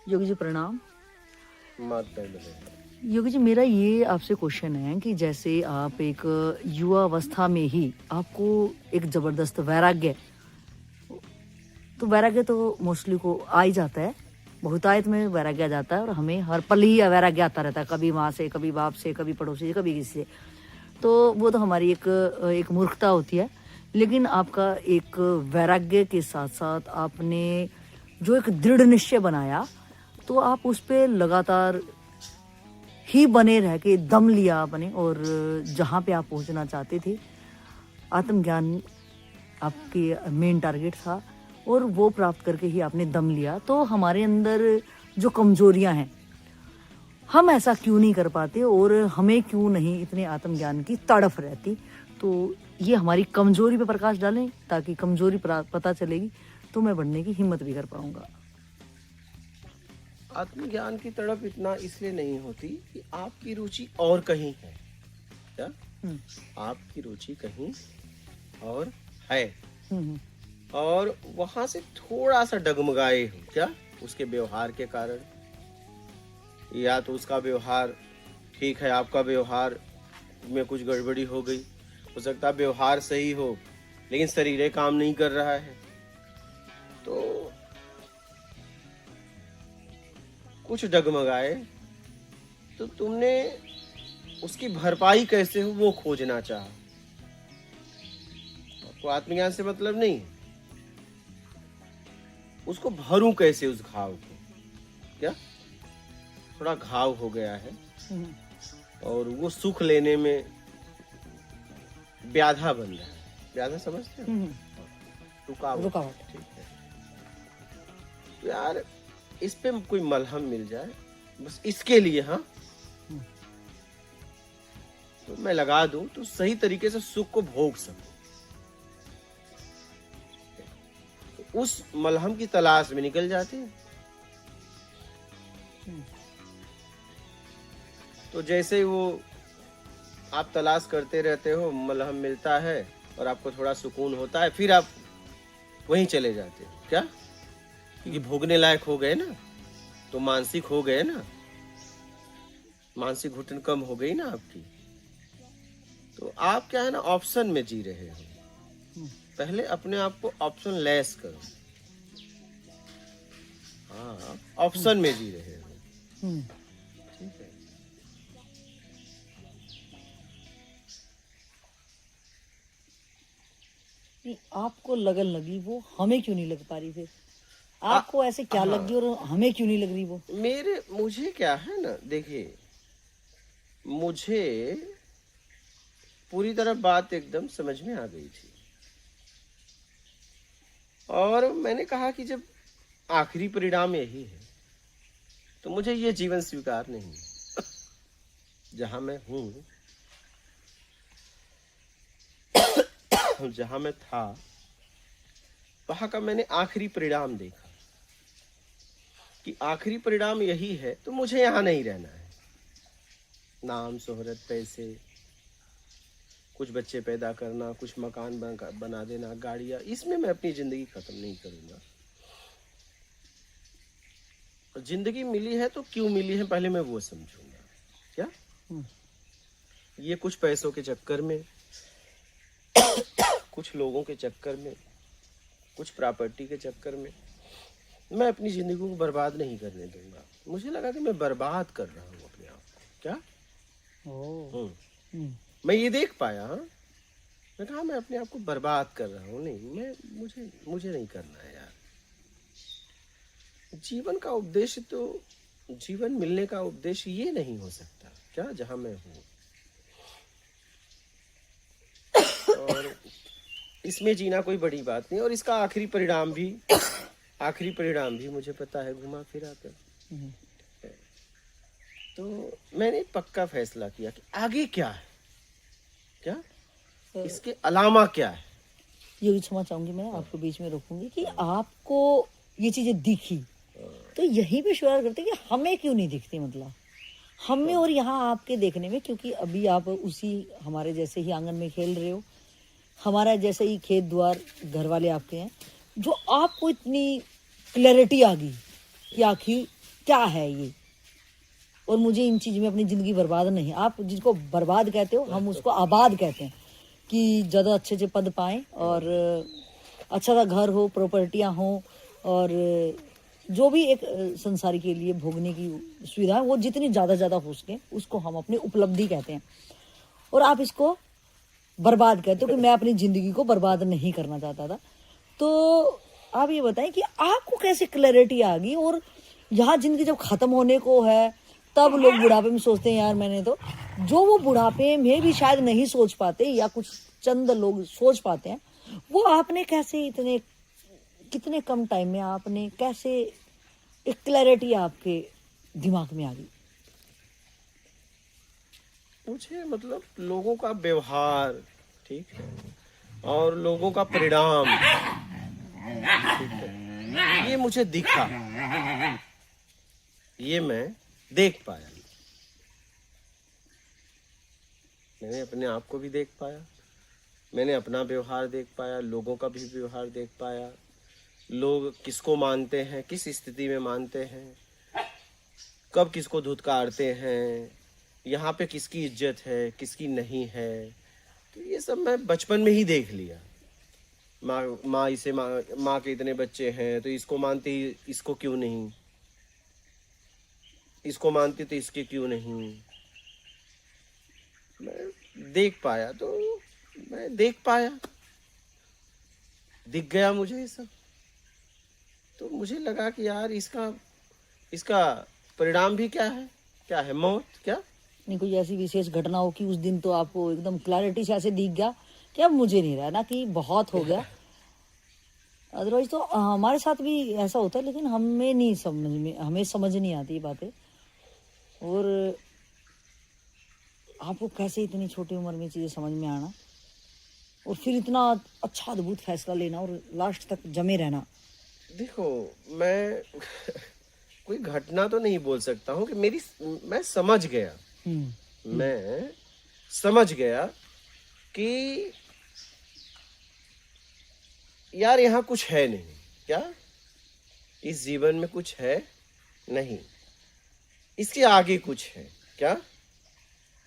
योगी जी प्रणाम। माता पिता। योगी जी मेरा ये आपसे क्वेश्चन है कि जैसे आप एक युवा अवस्था में ही आपको एक जबरदस्त वैराग्य, तो वैराग्य तो मोस्टली को आ ही जाता है, बहुतायत में वैराग्य आ जाता है और हमें हर पल ही वैराग्य आता रहता है, कभी माँ से, कभी बाप से, कभी पड़ोसी से, कभी किसी से। तो वो तो हमारी एक मूर्खता होती है। लेकिन आपका एक वैराग्य के साथ साथ आपने जो एक दृढ़ निश्चय बनाया, तो आप उस पे लगातार ही बने रह के दम लिया आपने, और जहाँ पे आप पहुँचना चाहते थे, आत्मज्ञान आपके मेन टारगेट था, और वो प्राप्त करके ही आपने दम लिया। तो हमारे अंदर जो कमजोरियां हैं, हम ऐसा क्यों नहीं कर पाते और हमें क्यों नहीं इतने आत्मज्ञान की तड़फ रहती? तो ये हमारी कमजोरी पे प्रकाश डालें, ताकि कमजोरी पता चलेगी तो मैं बढ़ने की हिम्मत भी कर पाऊंगा। आत्मज्ञान की तड़प इतना इसलिए नहीं होती कि आपकी रुचि और कहीं है। क्या आपकी रुचि कहीं और है और वहां से थोड़ा सा डगमगाए हो क्या उसके व्यवहार के कारण, या तो उसका व्यवहार ठीक है, आपका व्यवहार में कुछ गड़बड़ी हो गई, हो सकता है व्यवहार सही हो लेकिन शरीर काम नहीं कर रहा है, तो कुछ डगमगाए, तो तुमने उसकी भरपाई कैसे हो वो खोजना चाहा। आपको आत्मज्ञान से मतलब नहीं, उसको भरूं कैसे उस घाव को। क्या थोड़ा घाव हो गया है और वो सुख लेने में व्याधा बन रहा है। व्याधा समझते हो? रुकावट। ठीक है, तो यार इस पे कोई मलहम मिल जाए बस इसके लिए, हाँ, तो मैं लगा दूं तो सही तरीके से सुख को भोग सकूं। तो उस मलहम की तलाश में निकल जाते हैं। तो जैसे वो आप तलाश करते रहते हो, मलहम मिलता है और आपको थोड़ा सुकून होता है, फिर आप वहीं चले जाते हो। क्या? क्योंकि भोगने लायक हो गए ना, तो मानसिक हो गए ना, मानसिक घुटन कम हो गई ना आपकी। तो आप क्या है ना, ऑप्शन में जी रहे हो। पहले अपने आप को ऑप्शन लेस करो। हाँ, ऑप्शन में जी रहे हो। ठीक है। आपको लगन लगी, वो हमें क्यों नहीं लग पा रही? फिर आपको ऐसे क्या लग गई और हमें क्यों नहीं लग रही वो? मुझे क्या है ना, देखिए, मुझे पूरी तरह बात एकदम समझ में आ गई थी और मैंने कहा कि जब आखिरी परिणाम यही है तो मुझे ये जीवन स्वीकार नहीं। जहां मैं हूं, जहां मैं था, वहां का मैंने आखिरी परिणाम देखा कि आखिरी परिणाम यही है, तो मुझे यहां नहीं रहना है। नाम, शोहरत, पैसे, कुछ बच्चे पैदा करना, कुछ मकान बना देना, गाड़ियां, इसमें मैं अपनी जिंदगी खत्म नहीं करूंगा। और जिंदगी मिली है तो क्यों मिली है पहले मैं वो समझूंगा। क्या ये कुछ पैसों के चक्कर में, कुछ लोगों के चक्कर में, कुछ प्रॉपर्टी के चक्कर में मैं अपनी जिंदगी को बर्बाद नहीं करने दूंगा। मुझे लगा कि मैं बर्बाद कर रहा हूँ अपने आप को। क्या मैं ये देख पाया। हाँ, मैं कहा मैं अपने आप को बर्बाद कर रहा हूँ। नहीं, मुझे नहीं करना है यार। जीवन का उद्देश्य तो, जीवन मिलने का उद्देश्य ये नहीं हो सकता क्या जहां मैं हूँ। और इसमें जीना कोई बड़ी बात नहीं, और इसका आखिरी परिणाम भी मुझे पता है, घुमा फिरा कर। तो मैंने पक्का फैसला किया कि आगे क्या है, क्या इसके अलावा क्या है। ये क्षमा चाहूंगी, मैं आपको बीच में रोकूंगी कि आपको ये चीजें दिखी, तो यहीं पे शुरुआत करते कि हमें क्यों नहीं दिखती, मतलब हमें और यहाँ आपके देखने में, क्योंकि अभी आप उसी हमारे जैसे ही आंगन में खेल रहे हो, हमारा जैसे ही खेत द्वार घर वाले आपके हैं, जो आपको इतनी क्लैरिटी आ गई कि आखिर क्या है ये, और मुझे इन चीज में अपनी जिंदगी बर्बाद नहीं। आप जिसको बर्बाद कहते हो, हम उसको आबाद कहते हैं, कि ज्यादा अच्छे अच्छे पद पाएं और अच्छा सा घर हो, प्रॉपर्टियां हो, और जो भी एक संसार के लिए भोगने की सुविधा है वो जितनी ज्यादा हो सके उसको हम अपनी उपलब्धि कहते हैं। और आप इसको बर्बाद कहते हो कि मैं अपनी जिंदगी को बर्बाद नहीं करना चाहता था। तो आप ये बताएं कि आपको कैसे क्लैरिटी आ गई, और यहाँ जिंदगी जब खत्म होने को है तब लोग बुढ़ापे में सोचते हैं यार मैंने तो, जो वो बुढ़ापे में भी शायद नहीं सोच पाते या कुछ चंद लोग सोच पाते हैं, वो आपने कैसे इतने कितने कम टाइम में आपने कैसे एक क्लैरिटी आपके दिमाग में आ गई? मुझे मतलब लोगों का व्यवहार, ठीक है, और लोगों का परिणाम, ठीक है, ये मुझे दिखा, ये मैं देख पाया। मैंने अपने आप को भी देख पाया, मैंने अपना व्यवहार देख पाया, लोगों का भी व्यवहार देख पाया, लोग किसको मानते हैं, किस स्थिति में मानते हैं, कब किसको धुतकारते हैं, यहाँ पे किसकी इज्जत है, किसकी नहीं है। तो ये सब मैं बचपन में ही देख लिया। माँ के इतने बच्चे हैं तो इसको मानती, इसको क्यों नहीं, इसको मानती तो इसके क्यों नहीं। मैं देख पाया, तो मैं देख पाया, दिख गया मुझे ये सब। तो मुझे लगा कि यार इसका परिणाम भी क्या है मौत। क्या नहीं, कोई ऐसी विशेष घटना हो कि उस दिन तो आपको एकदम क्लैरिटी से ऐसे दिख गया कि अब मुझे नहीं रहना, कि बहुत हो गया। अदरवाइज तो हमारे साथ भी ऐसा होता है, लेकिन हमें समझ नहीं आती बातें। और आपको कैसे इतनी छोटी उम्र में चीजें समझ में आना, और फिर इतना अच्छा अद्भुत फैसला लेना और लास्ट तक जमे रहना। देखो, मैं कोई घटना तो नहीं बोल सकता हूँ कि मैं समझ गया। मैं समझ गया कि यार यहाँ कुछ है नहीं। क्या इस जीवन में कुछ है नहीं, इसके आगे कुछ है। क्या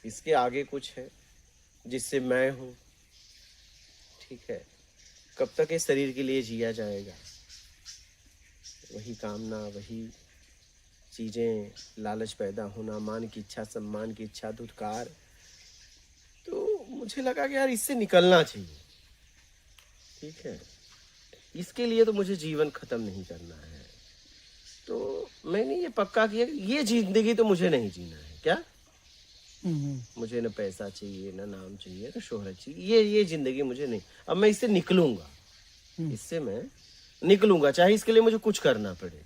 इसके आगे कुछ है जिससे मैं हूं। ठीक है, कब तक इस शरीर के लिए जिया जाएगा, वही कामना, वही चीजें, लालच पैदा होना, मान की इच्छा, सम्मान की इच्छा, धुतकार। तो मुझे लगा कि यार इससे निकलना चाहिए। ठीक है, इसके लिए तो मुझे जीवन खत्म नहीं करना है। तो मैंने ये पक्का किया कि ये जिंदगी तो मुझे नहीं जीना है। क्या मुझे न पैसा चाहिए, न नाम चाहिए, न शोहरत चाहिए, ये जिंदगी मुझे नहीं। अब मैं इससे निकलूंगा, इससे मैं निकलूंगा, चाहे इसके लिए मुझे कुछ करना पड़े,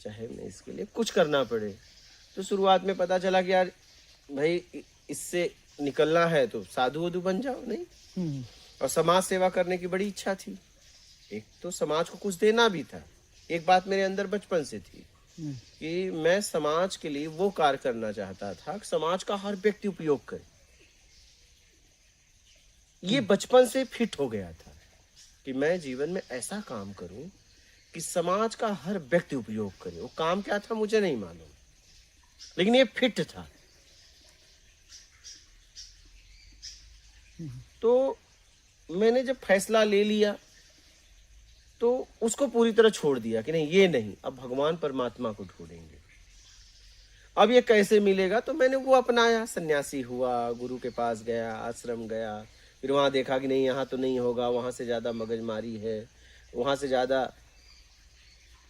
चाहे मैं इसके लिए कुछ करना पड़े। तो शुरुआत में पता चला कि यार भाई इससे निकलना है तो साधु वधु बन जाओ। नहीं, और समाज सेवा करने की बड़ी इच्छा थी। एक तो समाज को कुछ देना भी था। एक बात मेरे अंदर बचपन से थी कि मैं समाज के लिए वो कार्य करना चाहता था कि समाज का हर व्यक्ति उपयोग करे। ये बचपन से फिट हो गया था कि मैं जीवन में ऐसा काम करूं कि समाज का हर व्यक्ति उपयोग करे। वो काम क्या था मुझे नहीं मालूम, लेकिन ये फिट था। तो मैंने जब फैसला ले लिया तो उसको पूरी तरह छोड़ दिया कि नहीं, ये नहीं, अब भगवान परमात्मा को ढूंढेंगे। अब ये कैसे मिलेगा, तो मैंने वो अपनाया। सन्यासी हुआ, गुरु के पास गया, आश्रम गया, फिर वहां देखा कि नहीं यहाँ तो नहीं होगा, वहां से ज्यादा मगजमारी है, वहां से ज्यादा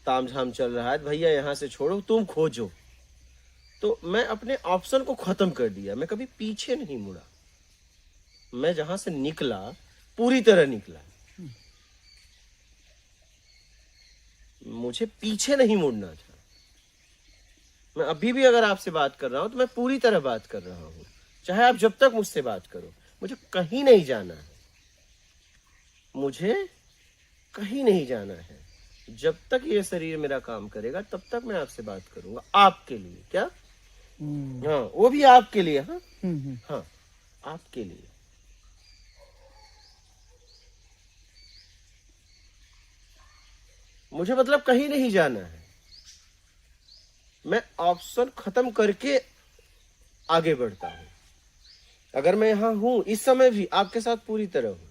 तामझाम चल रहा है, भैया यहाँ से छोड़ो, तुम खोजो। तो मैं अपने ऑप्शन को खत्म कर दिया, मैं कभी पीछे नहीं मुड़ा। मैं जहां से निकला पूरी तरह निकला, मुझे पीछे नहीं मुड़ना था। मैं अभी भी अगर आपसे बात कर रहा हूं तो मैं पूरी तरह बात कर रहा हूं, चाहे आप जब तक मुझसे बात करो। मुझे कहीं नहीं जाना है, मुझे कहीं नहीं जाना है। जब तक ये शरीर मेरा काम करेगा तब तक मैं आपसे बात करूंगा, आपके लिए। क्या हाँ, वो भी आपके लिए। हाँ हाँ, आपके लिए। मुझे मतलब कहीं नहीं जाना है। मैं ऑप्शन खत्म करके आगे बढ़ता हूं। अगर मैं यहां हूं इस समय भी आपके साथ पूरी तरह हूं,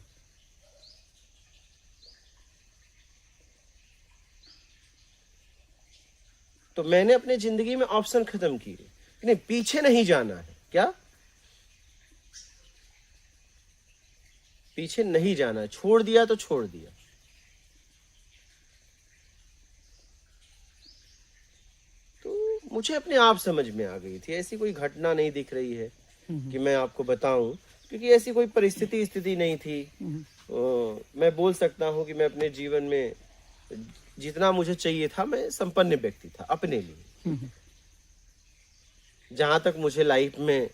तो मैंने अपने जिंदगी में ऑप्शन खत्म किए। नहीं, पीछे नहीं जाना है। क्या? पीछे नहीं जाना है। छोड़ दिया तो छोड़ दिया। तो मुझे अपने आप समझ में आ गई थी, ऐसी कोई घटना नहीं दिख रही है कि मैं आपको बताऊं, क्योंकि ऐसी कोई परिस्थिति स्थिति नहीं थी। मैं बोल सकता हूं कि मैं अपने जीवन में जितना मुझे चाहिए था, मैं संपन्न व्यक्ति था अपने लिए। जहां तक मुझे लाइफ में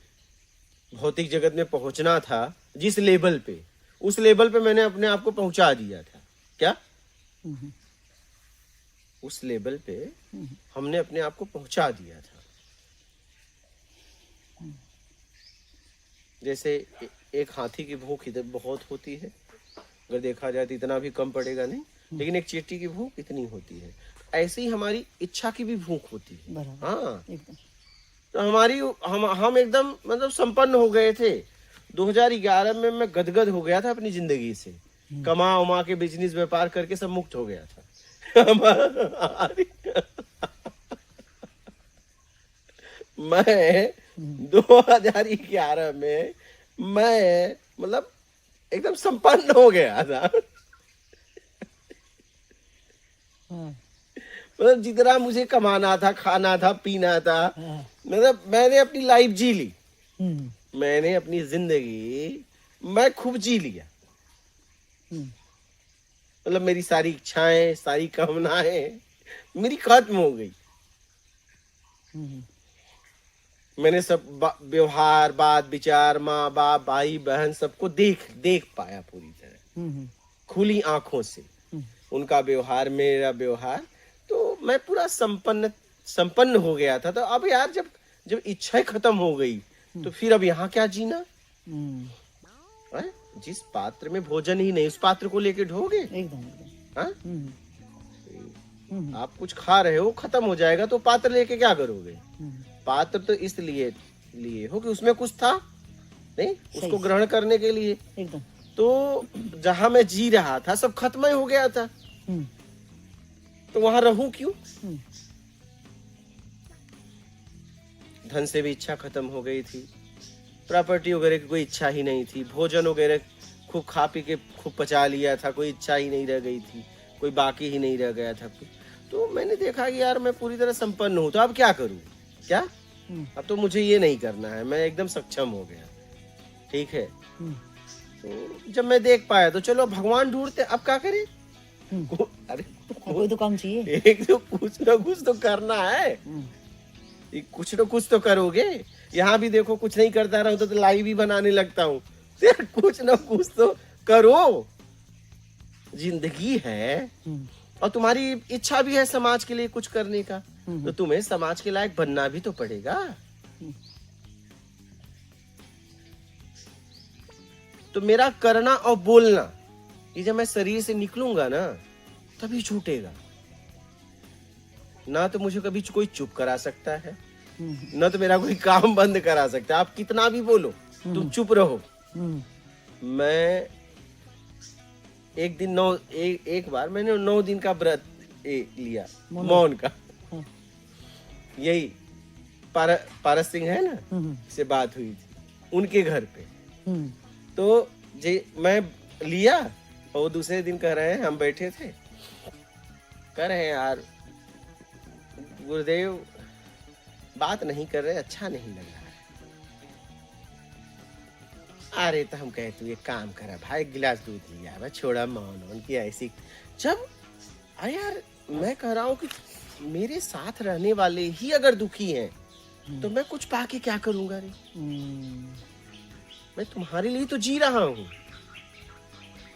भौतिक जगत में पहुंचना था, जिस लेवल पे, उस लेवल पे मैंने अपने आप को पहुंचा दिया था। क्या? उस लेवल पे हमने अपने आप को पहुंचा दिया था। जैसे एक हाथी की भूख इधर बहुत होती है, अगर देखा जाए तो इतना भी कम पड़ेगा नहीं, लेकिन एक चींटी की भूख इतनी होती है। ऐसे ही हमारी इच्छा की भी भूख होती है। हाँ, तो हमारी हम एकदम मतलब संपन्न हो गए थे। 2011 में मैं गदगद हो गया था अपनी जिंदगी से, कमा उमा के बिजनेस व्यापार करके सब मुक्त हो गया था। मैं 2011 में मैं मतलब एकदम संपन्न हो गया था। मतलब जितना मुझे कमाना था, खाना था, पीना था, मतलब मैंने अपनी लाइफ जी ली। मैंने अपनी जिंदगी मैं खूब जी लिया। मतलब मेरी सारी इच्छाएं, सारी कामनाएं मेरी खत्म हो गई। मैंने सब व्यवहार, बात विचार, माँ बाप, भाई बहन सबको देख पाया पूरी तरह, खुली आंखों से। उनका व्यवहार, मेरा व्यवहार, तो मैं पूरा संपन्न हो गया था। तो अब यार जब इच्छाएं खत्म हो गई, तो फिर अब यहाँ क्या जीना? जिस पात्र में भोजन ही नहीं, उस पात्र को लेके ढोगे? हाँ? आप कुछ खा रहे हो, खत्म हो जाएगा, तो पात्र लेके क्या करोगे? पात्र तो इसलिए लिए हो कि उसमें कुछ था नहीं, उसको ग्रहण करने के लिए। एकदम। तो जहां मैं जी रहा था सब खत्म ही हो गया था, तो वहां रहूं क्यों? धन से भी इच्छा खत्म हो गई थी, प्रॉपर्टी वगैरह की कोई इच्छा ही नहीं थी, भोजन वगैरह खूब खा पी के खूब पचा लिया था, कोई इच्छा ही नहीं रह गई थी, कोई बाकी ही नहीं रह गया था। तो मैंने देखा कि यार मैं पूरी तरह संपन्न हूं, तो अब क्या करूं? क्या? अब तो मुझे ये नहीं करना है, मैं एकदम सक्षम हो गया। ठीक है। तो जब मैं देख पाया तो चलो भगवान ढूंढते, अब क्या करें? अरे कोई तो काम चाहिए, एक तो कुछ ना कुछ तो करना है। कुछ ना कुछ तो करोगे। यहाँ भी देखो, कुछ नहीं करता रहा तो लाइव ही बनाने लगता हूँ। कुछ ना कुछ तो करो, जिंदगी है और तुम्हारी इच्छा भी है समाज के लिए कुछ करने का, तो तुम्हें समाज के लायक बनना भी तो पड़ेगा। तो मेरा करना और बोलना, ये जब मैं शरीर से निकलूंगा ना, तभी छूटेगा। ना तो मुझे कभी कोई चुप करा सकता है, ना तो मेरा कोई काम बंद करा सकता है। आप कितना भी बोलो, तुम चुप रहो। मैं एक दिन एक बार मैंने 9 दिन का व्रत लिया, मौन का। यही पारस सिंह है ना, से बात हुई थी उनके घर पे। तो मैं लिया और वो दूसरे दिन कह रहे हैं, हम बैठे थे, कह रहे हैं यार गुरुदेव बात नहीं कर रहे, अच्छा नहीं लग रहा है। अरे तो हम कहे तू एक काम करा भाई, एक गिलास दूध लिया, मैं छोड़ा मौन की ऐसी। जब अरे यार मैं कह रहा हूँ कि मेरे साथ रहने वाले ही अगर दुखी हैं, तो मैं कुछ पाके क्या करूंगा रे? मैं तुम्हारे लिए तो जी रहा हूँ,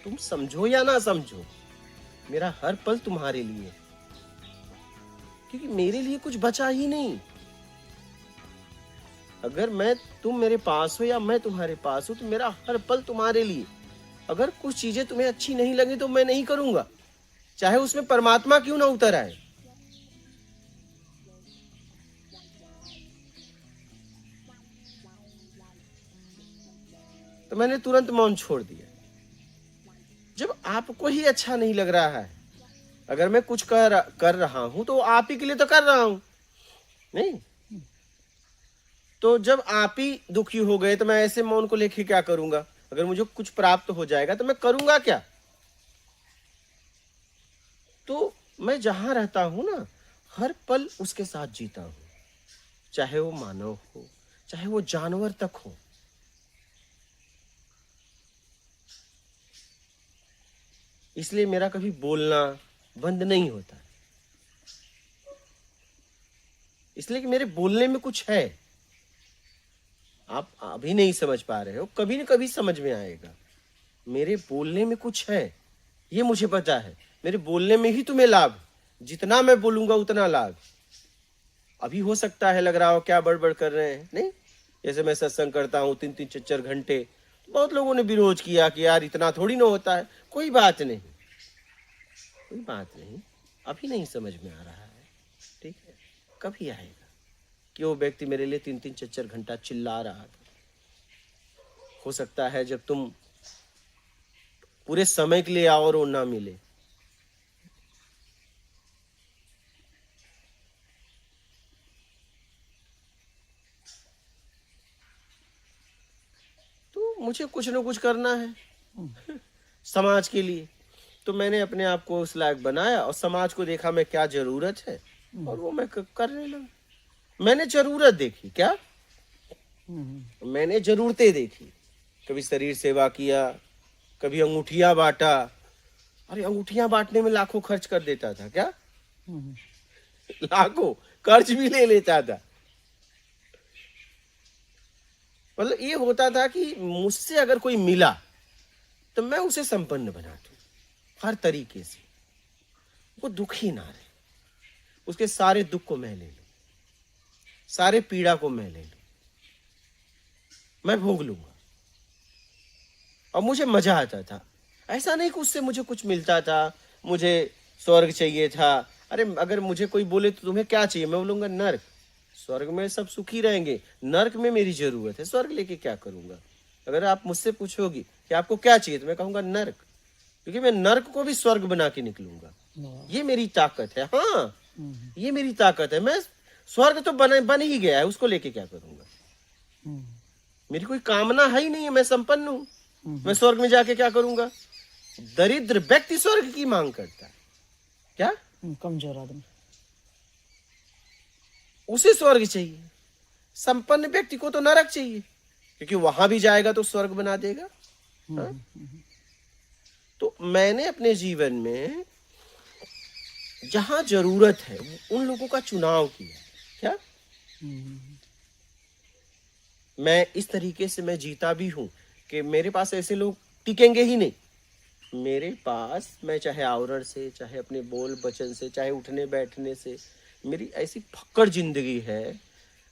तुम समझो या ना समझो, मेरा हर पल तुम्हारे लिए, क्योंकि मेरे लिए कुछ बचा ही नहीं। अगर तुम मेरे पास हो या मैं तुम्हारे पास हूं, तो मेरा हर पल तुम्हारे लिए। अगर कुछ चीजें तुम्हें अच्छी नहीं लगी तो मैं नहीं करूंगा, चाहे उसमें परमात्मा क्यों ना उतर आए। तो मैंने तुरंत मौन छोड़ दिया। जब आपको ही अच्छा नहीं लग रहा है, अगर मैं कुछ कर रहा हूं तो आप ही के लिए तो कर रहा हूं, नहीं? तो जब आप ही दुखी हो गए तो मैं ऐसे मौन को लेके क्या करूंगा? अगर मुझे कुछ प्राप्त हो जाएगा तो मैं करूंगा क्या? तो मैं जहां रहता हूं ना, हर पल उसके साथ जीता हूं, चाहे वो मानव हो, चाहे वो जानवर तक हो। इसलिए मेरा कभी बोलना बंद नहीं होता, इसलिए कि मेरे बोलने में कुछ है। आप अभी नहीं समझ पा रहे हो, कभी न कभी समझ में आएगा। मेरे बोलने में कुछ है, ये मुझे पता है। मेरे बोलने में ही तुम्हें लाभ, जितना मैं बोलूंगा उतना लाभ। अभी हो सकता है लग रहा हो क्या बड़बड़ कर रहे हैं, नहीं? जैसे मैं सत्संग करता हूँ 3-3 4-4 घंटे, बहुत लोगों ने विरोध किया कि यार इतना थोड़ी ना होता है। कोई बात नहीं, कोई बात नहीं, अभी नहीं समझ में आ रहा है, ठीक है? कभी आएगा कि वो व्यक्ति मेरे लिए 3-3 4-4 घंटा चिल्ला रहा था। हो सकता है जब तुम पूरे समय के लिए आओ और वो ना मिले। तो मुझे कुछ ना कुछ करना है समाज के लिए। तो मैंने अपने आप को उस लायक बनाया और समाज को देखा मैं क्या जरूरत है, और वो मैं करने लगा। मैंने जरूरत देखी, क्या मैंने जरूरतें देखी। कभी शरीर सेवा किया, कभी अंगूठियां बांटा। अरे अंगूठियां बांटने में लाखों खर्च कर देता था, क्या लाखों कर्ज भी ले लेता था। मतलब ये होता था कि मुझसे अगर कोई मिला तो मैं उसे संपन्न बना दूं हर तरीके से, वो दुखी ना रहे। उसके सारे दुख को मैं ले लूं, सारे पीड़ा को मैं ले लूं, मैं भोग लूंगा। और मुझे मजा आता था। ऐसा नहीं कि उससे मुझे कुछ मिलता था, मुझे स्वर्ग चाहिए था। अरे अगर मुझे कोई बोले तो तुम्हें क्या चाहिए, मैं बोलूंगा नर्क। स्वर्ग में सब सुखी रहेंगे, नर्क में मेरी जरूरत है, स्वर्ग लेके क्या करूंगा? अगर आप मुझसे पूछोगी कि आपको क्या चाहिए, तो मैं कहूंगा नर्क, क्योंकि मैं नर्क को भी स्वर्ग बना के निकलूंगा। ये मेरी ताकत है। हाँ, ये मेरी ताकत है। मैं स्वर्ग तो बन ही गया है, उसको लेके क्या करूंगा? मेरी कोई कामना है ही नहीं है, मैं संपन्न हूं। मैं स्वर्ग में जाके क्या करूंगा? दरिद्र व्यक्ति स्वर्ग की मांग करता है, क्या? कमजोर आदमी, उसे स्वर्ग चाहिए। संपन्न व्यक्ति को तो नरक चाहिए, क्योंकि वहां भी जाएगा तो स्वर्ग बना देगा। हाँ? तो मैंने अपने जीवन में जहां जरूरत है उन लोगों का चुनाव किया, क्या? मैं इस तरीके से मैं जीता भी हूं कि मेरे पास ऐसे लोग टिकेंगे ही नहीं। मेरे पास, मैं चाहे आवरण से, चाहे अपने बोल वचन से, चाहे उठने बैठने से, मेरी ऐसी फक्कड़ जिंदगी है,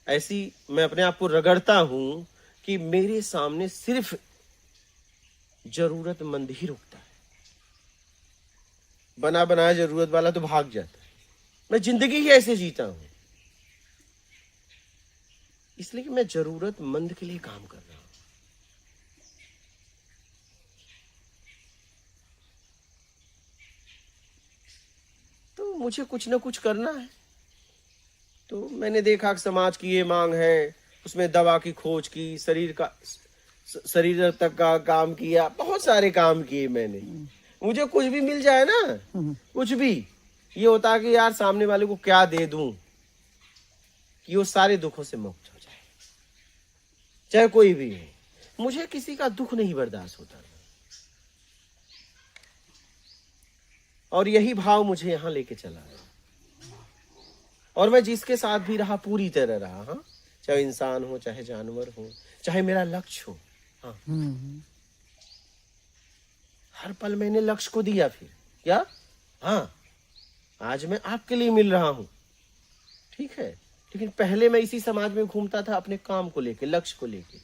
ऐसी मैं अपने आप को रगड़ता हूं कि मेरे सामने सिर्फ जरूरतमंद ही रुकता है। बना बनाया जरूरत वाला तो भाग जाता है। मैं जिंदगी ही ऐसे जीता हूं, इसलिए कि मैं जरूरतमंद के लिए काम कर रहा हूं। तो मुझे कुछ ना कुछ करना है। तो मैंने देखा कि समाज की ये मांग है, उसमें दवा की खोज की, शरीर तक का काम किया, बहुत सारे काम किए मैंने। मुझे कुछ भी मिल जाए ना, कुछ भी, ये होता है कि यार सामने वाले को क्या दे दूं कि वो सारे दुखों से मुक्त हो जाए, चाहे कोई भी हो। मुझे किसी का दुख नहीं बर्दाश्त होता, और यही भाव मुझे यहां लेके चला है। और मैं जिसके साथ भी रहा पूरी तरह रहा, हाँ, चाहे इंसान हो, चाहे जानवर हो, चाहे मेरा लक्ष्य हो। हाँ, हर पल मैंने लक्ष्य को दिया। फिर क्या? हाँ, आज मैं आपके लिए मिल रहा हूं, ठीक है, लेकिन पहले मैं इसी समाज में घूमता था अपने काम को लेके, लक्ष्य को लेके।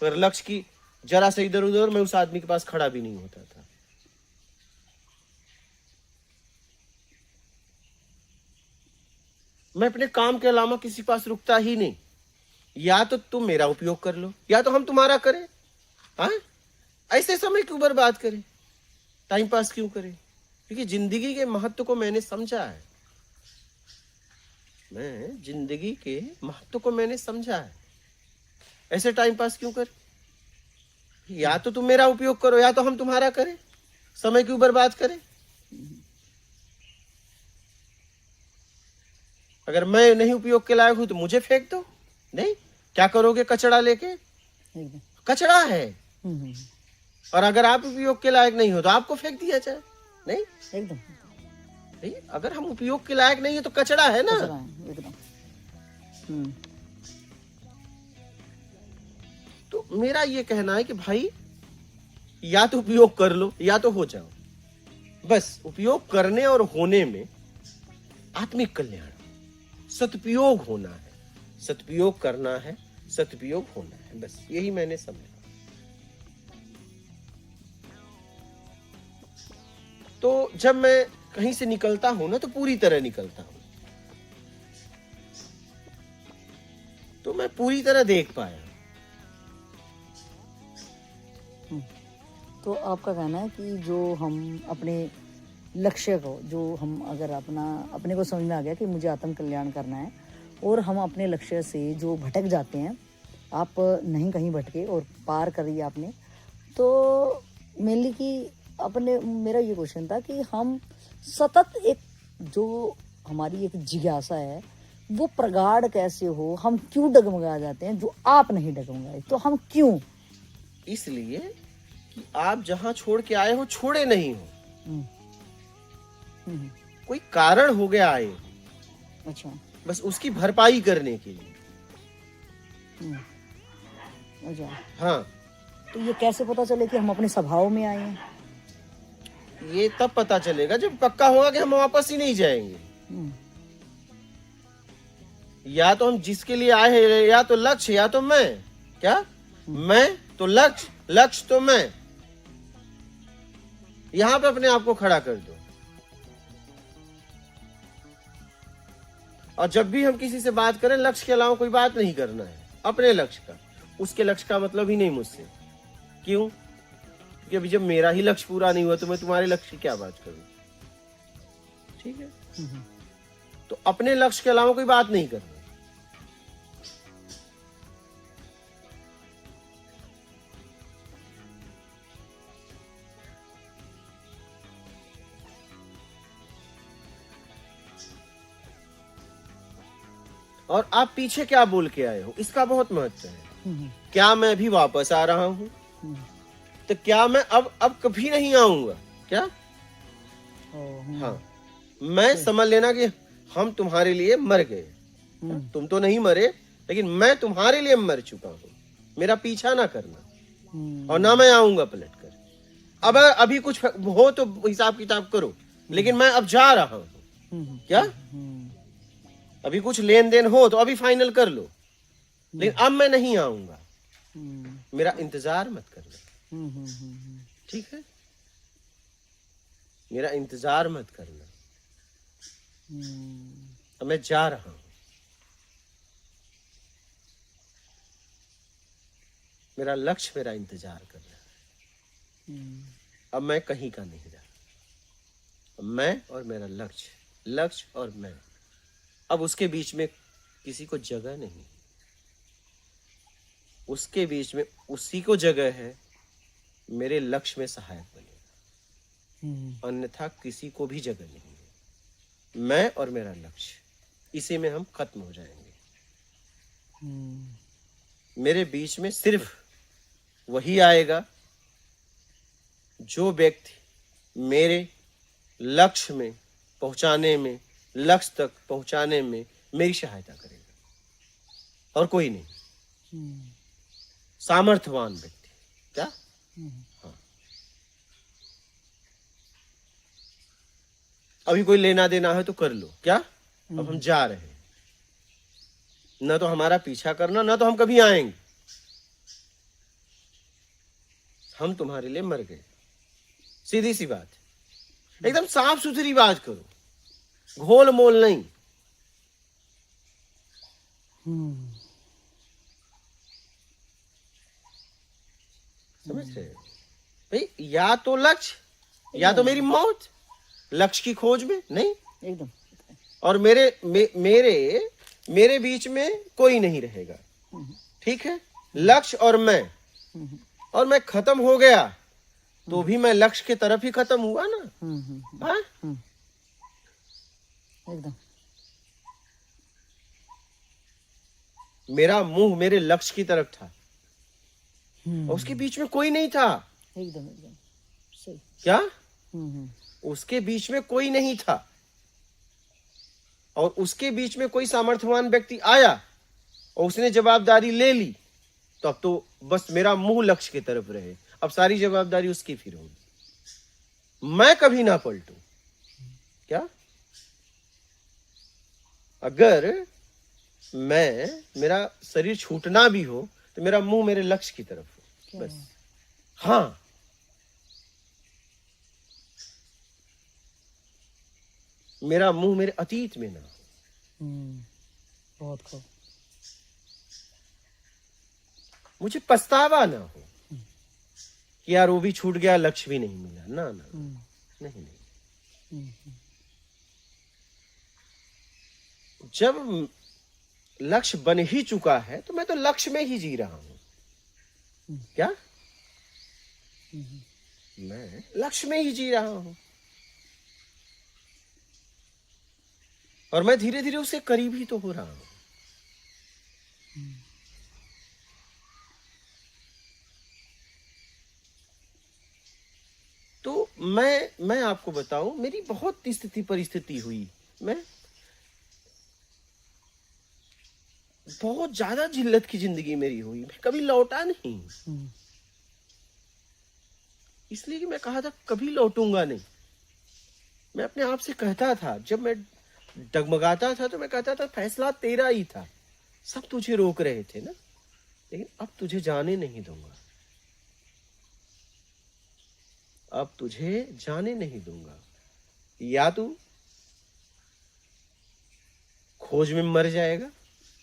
अगर लक्ष्य की जरा से इधर उधर, मैं उस आदमी के पास खड़ा भी नहीं होता था। मैं अपने काम के अलावा किसी पास रुकता ही नहीं। या तो तुम मेरा उपयोग कर लो, या तो हम तुम्हारा करें। हाँ, ऐसे समय क्यों बर्बाद करें, टाइम पास क्यों करें? क्योंकि जिंदगी के महत्व को मैंने समझा है, मैं जिंदगी के महत्व को मैंने समझा है। ऐसे टाइम पास क्यों करें? या तो तुम मेरा उपयोग करो या तो हम तुम्हारा करें, समय क्यों बर्बाद करें? अगर मैं नहीं उपयोग के लायक हूं तो मुझे फेंक दो। नहीं, क्या करोगे कचड़ा लेके? एकदम। कचड़ा है। हम्म, और अगर आप उपयोग के लायक नहीं हो तो आपको फेंक दिया जाए। नहीं, एकदम नहीं, अगर हम उपयोग के लायक नहीं है तो कचड़ा है ना। कचरा है, एकदम। तो मेरा ये कहना है कि भाई या तो उपयोग कर लो या तो हो जाओ। बस उपयोग करने और होने में आत्मिक कल्याण, सदुपयोग होना है, सदुपयोग करना है, सदुपयोग होना है, बस यही मैंने समझा। तो जब मैं कहीं से निकलता हूं ना तो पूरी तरह निकलता हूं, तो मैं पूरी तरह देख पाया। तो आपका कहना है कि जो हम अपने लक्ष्य को, जो हम अगर अपने को समझ में आ गया कि मुझे आत्म कल्याण करना है और हम अपने लक्ष्य से जो भटक जाते हैं, आप नहीं कहीं भटके और पार कर रही आपने, तो मेनली कि अपने मेरा ये क्वेश्चन था कि हम सतत एक जो हमारी एक जिज्ञासा है वो प्रगाढ़ कैसे हो, हम क्यों डगमगा जाते हैं जो आप नहीं डगमगाए, तो हम क्यों? इसलिए कि आप जहां छोड़ के आए हो छोड़े नहीं हो, कोई कारण हो गया आए, अच्छा, बस उसकी भरपाई करने के लिए। अच्छा। हाँ, तो ये कैसे पता चले कि हम अपने स्वभाव में आए हैं? ये तब पता चलेगा जब पक्का होगा कि हम वापस ही नहीं जाएंगे। या तो हम जिसके लिए आए हैं, या तो लक्ष्य या तो मैं, क्या मैं तो लक्ष्य, लक्ष्य तो मैं, यहां पे अपने आप को खड़ा कर दो। और जब भी हम किसी से बात करें, लक्ष्य के अलावा कोई बात नहीं करना है, अपने लक्ष्य का। उसके लक्ष्य का मतलब ही नहीं मुझसे। क्यों? क्योंकि अभी जब मेरा ही लक्ष्य पूरा नहीं हुआ तो मैं तुम्हारे लक्ष्य की क्या बात करूं? ठीक है, तो अपने लक्ष्य के अलावा कोई बात नहीं करना। और आप पीछे क्या बोल के आए हो, इसका बहुत महत्व है। क्या मैं भी वापस आ रहा हूं? तो क्या मैं अब कभी नहीं आऊंगा क्या? हाँ, मैं समझ लेना कि हम तुम्हारे लिए मर गए। तुम तो नहीं मरे, लेकिन मैं तुम्हारे लिए मर चुका हूं। मेरा पीछा ना करना और ना मैं आऊंगा पलट कर। अब अभी कुछ हो तो हिसाब किताब करो, लेकिन मैं अब जा रहा हूं। क्या? अभी कुछ लेन देन हो तो अभी फाइनल कर लो, लेकिन अब मैं नहीं आऊंगा। मेरा इंतजार मत करना, ठीक है? मेरा इंतजार मत करना। अब मैं जा रहा हूं। मेरा लक्ष्य मेरा इंतजार कर रहा है। अब मैं कहीं का नहीं रहा। अब मैं और मेरा लक्ष्य, लक्ष्य और मैं, अब उसके बीच में किसी को जगह नहीं। उसके बीच में उसी को जगह है मेरे लक्ष्य में सहायक बनेगा, अन्यथा किसी को भी जगह नहीं है। मैं और मेरा लक्ष्य, इसी में हम खत्म हो जाएंगे। मेरे बीच में सिर्फ वही आएगा जो व्यक्ति मेरे लक्ष्य में पहुंचाने में, लक्ष्य तक पहुंचाने में मेरी सहायता करेगा, और कोई नहीं। सामर्थ्यवान व्यक्ति, क्या? हाँ। अभी कोई लेना देना है तो कर लो, क्या? अब हम जा रहे हैं, न तो हमारा पीछा करना, न तो हम कभी आएंगे। हम तुम्हारे लिए मर गए। सीधी सी बात, एकदम साफ सुथरी बात करो, घोल मोल नहीं। समझ रहे हो? भाई या तो लक्ष्य या तो मेरी मौत, लक्ष्य की खोज में नहीं। एकदम। और मेरे बीच में कोई नहीं रहेगा, ठीक है। लक्ष्य और मैं खत्म हो गया तो भी मैं लक्ष्य की तरफ ही खत्म हुआ ना। हाँ? एकदम। मेरा मुंह मेरे लक्ष्य की तरफ था और उसके बीच में कोई नहीं था। एकदम एकदम सही। क्या? उसके बीच में कोई नहीं था और उसके बीच में कोई सामर्थ्यवान व्यक्ति आया और उसने जवाबदारी ले ली, तो अब तो बस मेरा मुंह लक्ष्य की तरफ रहे, अब सारी जवाबदारी उसकी फिर होगी, मैं कभी ना पलटू। क्या? अगर मेरा शरीर छूटना भी हो तो मेरा मुंह मेरे लक्ष्य की तरफ हो, बस। हाँ, मेरा मुंह मेरे अतीत में ना हो। बहुत खूब। मुझे पछतावा ना हो कि यार वो भी छूट गया, लक्ष्य भी नहीं मिला। ना ना, नहीं नहीं। जब लक्ष्य बन ही चुका है तो मैं तो लक्ष्य में ही जी रहा हूं। क्या? मैं लक्ष्य में ही जी रहा हूं और मैं धीरे धीरे उससे करीब ही तो हो रहा हूं। तो मैं आपको बताऊं, मेरी बहुत स्थिति परिस्थिति हुई, मैं बहुत ज्यादा जिल्लत की जिंदगी मेरी हुई, मैं कभी लौटा नहीं, इसलिए कि मैं कहा था कभी लौटूंगा नहीं। मैं अपने आप से कहता था, जब मैं डगमगाता था तो मैं कहता था फैसला तेरा ही था, सब तुझे रोक रहे थे ना, लेकिन अब तुझे जाने नहीं दूंगा, अब तुझे जाने नहीं दूंगा। या तू खोज में मर जाएगा,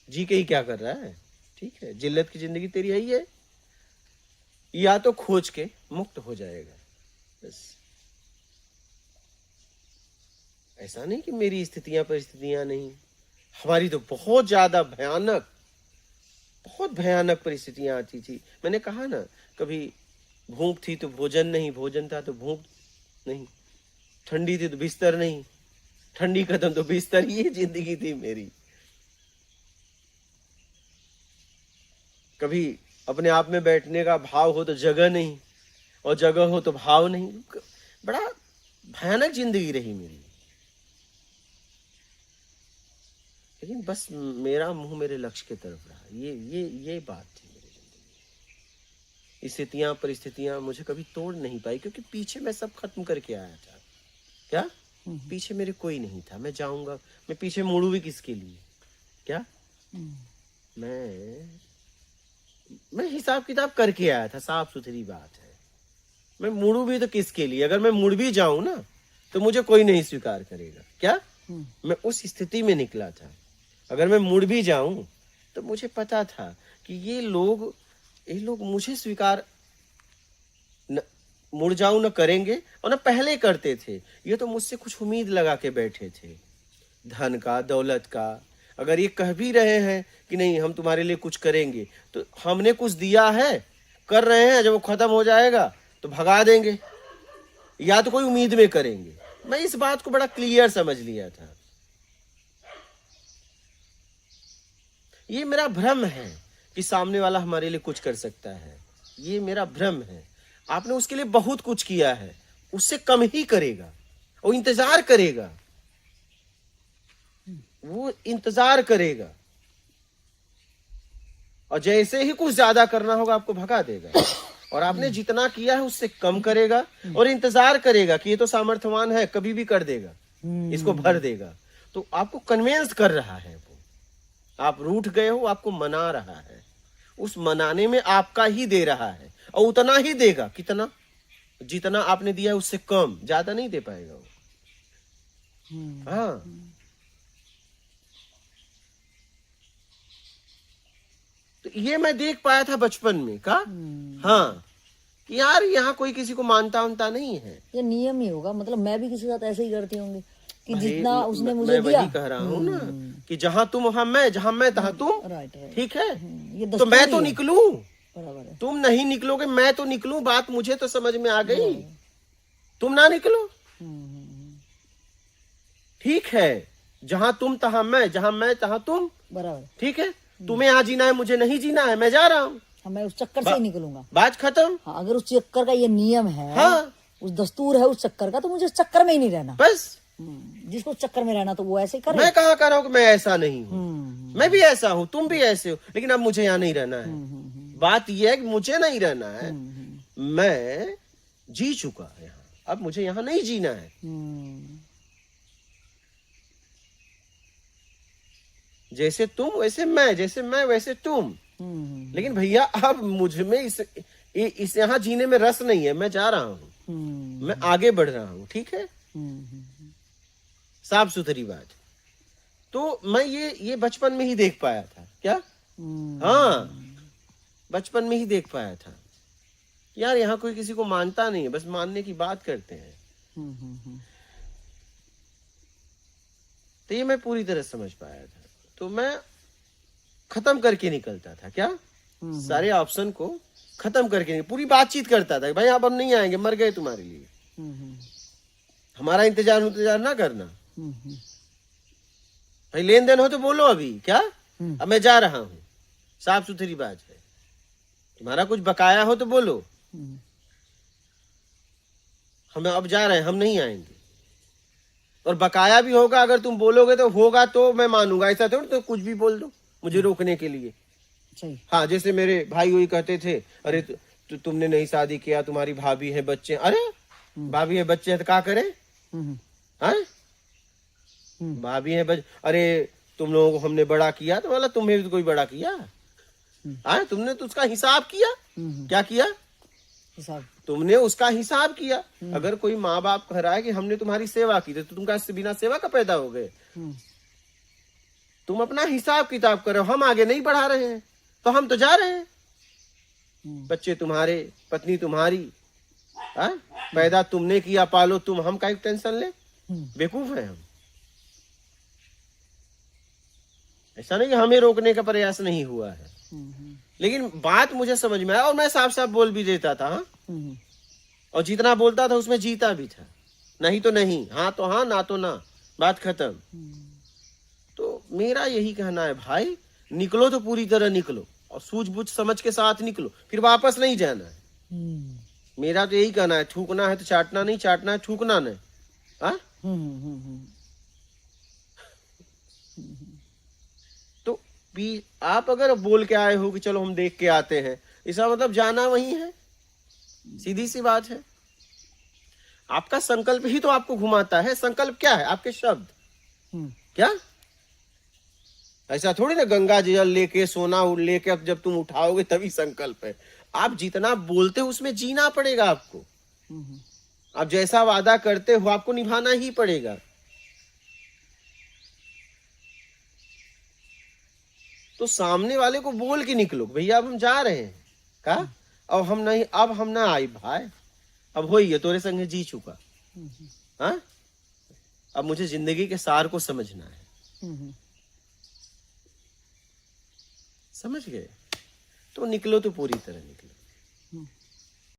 जी के ही क्या कर रहा है, ठीक है, जिल्लत की जिंदगी तेरी यही है, या तो खोज के मुक्त हो जाएगा, बस। ऐसा नहीं कि मेरी स्थितियां परिस्थितियां नहीं, हमारी तो बहुत ज्यादा भयानक, बहुत भयानक परिस्थितियां आती थी। मैंने कहा ना, कभी भूख थी तो भोजन नहीं, भोजन था तो भूख नहीं, ठंडी थी तो बिस्तर नहीं, ठंडी खत्म तो बिस्तर, ये जिंदगी थी मेरी। कभी अपने आप में बैठने का भाव हो तो जगह नहीं, और जगह हो तो भाव नहीं, बड़ा भयानक जिंदगी रही मेरी। लेकिन बस मेरा मुंह मेरे लक्ष्य की तरफ रहा, ये बात थी मेरी जिंदगी। स्थितियां परिस्थितियां मुझे कभी तोड़ नहीं पाई, क्योंकि पीछे मैं सब खत्म करके आया था। क्या? पीछे मेरे कोई नहीं था, मैं जाऊंगा, मैं पीछे मुड़ू भी किसके लिए? क्या? मैं हिसाब किताब करके आया था, साफ सुथरी बात है। मैं मुड़ू भी तो किसके लिए? अगर मैं मुड़ भी जाऊं ना तो मुझे कोई नहीं स्वीकार करेगा। क्या? मैं उस स्थिति में निकला था। अगर मैं मुड़ भी जाऊं तो मुझे पता था कि ये लोग मुझे स्वीकार न, मुड़ जाऊं न करेंगे, और न पहले करते थे। ये तो मुझसे कुछ उम्मीद लगा के बैठे थे, धन का, दौलत का। अगर ये कह भी रहे हैं कि नहीं हम तुम्हारे लिए कुछ करेंगे, तो हमने कुछ दिया है, कर रहे हैं, जब वो खत्म हो जाएगा तो भगा देंगे, या तो कोई उम्मीद में करेंगे। मैं इस बात को बड़ा क्लियर समझ लिया था। ये मेरा भ्रम है कि सामने वाला हमारे लिए कुछ कर सकता है, ये मेरा भ्रम है। आपने उसके लिए बहुत कुछ किया है, उससे कम ही करेगा, वो इंतजार करेगा, वो इंतजार करेगा, और जैसे ही कुछ ज्यादा करना होगा आपको भगा देगा। और आपने जितना किया है उससे कम करेगा और इंतजार करेगा कि ये तो सामर्थ्यवान है, कभी भी कर देगा, इसको भर देगा। तो आपको कन्विंस कर रहा है वो, आप रूठ गए हो, आपको मना रहा है, उस मनाने में आपका ही दे रहा है, और उतना ही देगा, कितना? जितना आपने दिया है उससे कम, ज्यादा नहीं दे पाएगा वो। हाँ, तो ये मैं देख पाया था बचपन में का। हाँ, कि यार यहाँ कोई किसी को मानता उनता नहीं है। ये नियम ही होगा, मतलब मैं भी किसी के साथ ऐसे ही करती होंगी कि भाई, जितना उसने मुझे मैं दिया। वही कह रहा हूँ ना कि जहाँ तुम वहाँ मैं, जहाँ मैं तहाँ तुम। Right right. ठीक है, ये तो मैं तो दस्तूर ही है। निकलूं, बराबर है। तुम नहीं निकलोगे, मैं तो निकलूं। बात मुझे तो समझ में आ गई, तुम ना निकलो। ठीक है, जहां तुम तहां मैं, जहां मैं तहां तुम। बराबर। ठीक है, तुम्हें यहाँ जीना है, मुझे नहीं जीना है, मैं जा रहा हूँ। हाँ, मैं उस चक्कर से ही निकलूंगा। बात खत्म। हाँ, अगर उस चक्कर का ये नियम है, हाँ, उस दस्तूर है उस चक्कर का, तो मुझे उस चक्कर में ही नहीं रहना। बस। जिसको उस चक्कर में रहना तो वो ऐसे ही करे। मैं कहाँ कर रहा हूँ कि मैं ऐसा नहीं हूँ, मैं भी ऐसा हूँ, तुम भी ऐसे हो, लेकिन अब मुझे यहाँ नहीं रहना है। बात यह है कि मुझे नहीं रहना है, मैं जी चुका यहाँ, अब मुझे यहाँ नहीं जीना है। जैसे तुम वैसे मैं, जैसे मैं वैसे तुम। लेकिन भैया अब मुझ में इस यहाँ जीने में रस नहीं है, मैं जा रहा हूँ, मैं आगे बढ़ रहा हूँ। ठीक है, साफ सुथरी बात। तो मैं ये बचपन में ही देख पाया था। क्या? हाँ, बचपन में ही देख पाया था यार, यहाँ कोई किसी को मानता नहीं है, बस मानने की बात करते हैं। तो ये मैं पूरी तरह समझ पाया था, तो मैं खत्म करके निकलता था। क्या? सारे ऑप्शन को खत्म करके पूरी बातचीत करता था, भाई अब हम नहीं आएंगे, मर गए तुम्हारे लिए, हमारा इंतजार ना करना। भाई लेन देन हो तो बोलो अभी। क्या? अब मैं जा रहा हूं, साफ सुथरी बात है। तुम्हारा कुछ बकाया हो तो बोलो, हम अब जा रहे हैं, हम नहीं आएंगे। और बकाया भी होगा, अगर तुम बोलोगे तो होगा, तो मैं मानूंगा। ऐसा थोड़ी तो कुछ भी बोल दो मुझे रोकने के लिए। हाँ, जैसे मेरे भाई वही कहते थे, अरे तुमने नहीं शादी किया, तुम्हारी भाभी है, बच्चे। अरे भाभी है, बच्चे है तो क्या करें? हाँ, भाभी है, अरे तुम लोगों को हमने बड़ा किया, तो बोला तुम्हें भी तो कोई बड़ा किया। हाँ, तुमने तो उसका हिसाब किया। क्या किया? हिसाब। तुमने उसका हिसाब किया। अगर कोई माँ बाप कह रहा है कि हमने तुम्हारी सेवा की, तो तुम क्या बिना सेवा का पैदा हो गए? तुम अपना हिसाब किताब करो, हम आगे नहीं बढ़ा रहे हैं तो हम तो जा रहे हैं। बच्चे तुम्हारे, पत्नी तुम्हारी, पैदा तुमने किया, पालो तुम, हम का टेंशन ले? बेवकूफ है हम। ऐसा नहीं कि हमें रोकने का प्रयास नहीं हुआ है, लेकिन बात मुझे समझ में आया और मैं साफ साफ बोल भी देता था। और जितना बोलता था उसमें जीता भी था। नहीं तो नहीं, हाँ तो हाँ, ना तो ना, बात खत्म। तो मेरा यही कहना है भाई, निकलो तो पूरी तरह निकलो और सूझबूझ समझ के साथ निकलो, फिर वापस नहीं जाना है। मेरा तो यही कहना है, थूकना है तो चाटना नहीं, चाटना है थूकना नहीं। हाँ, तो आप अगर बोल के आए हो कि चलो हम देख के आते हैं, इसका मतलब जाना वही है। सीधी सी बात है। आपका संकल्प ही तो आपको घुमाता है। संकल्प क्या है? आपके शब्द। क्या? ऐसा थोड़ी ना गंगा जल लेके, सोना लेके अब जब तुम उठाओगे तभी संकल्प है। आप जितना बोलते हो उसमें जीना पड़ेगा आपको। आप जैसा वादा करते हो आपको निभाना ही पड़ेगा। तो सामने वाले को बोल के निकलो, भैया अब हम जा रहे हैं। का? अब हम नहीं, अब हम ना आई भाई, अब हो ही तोरे संगे जी चुका। हाँ, अब मुझे जिंदगी के सार को समझना है। समझ गए? तो निकलो तो पूरी तरह निकलो।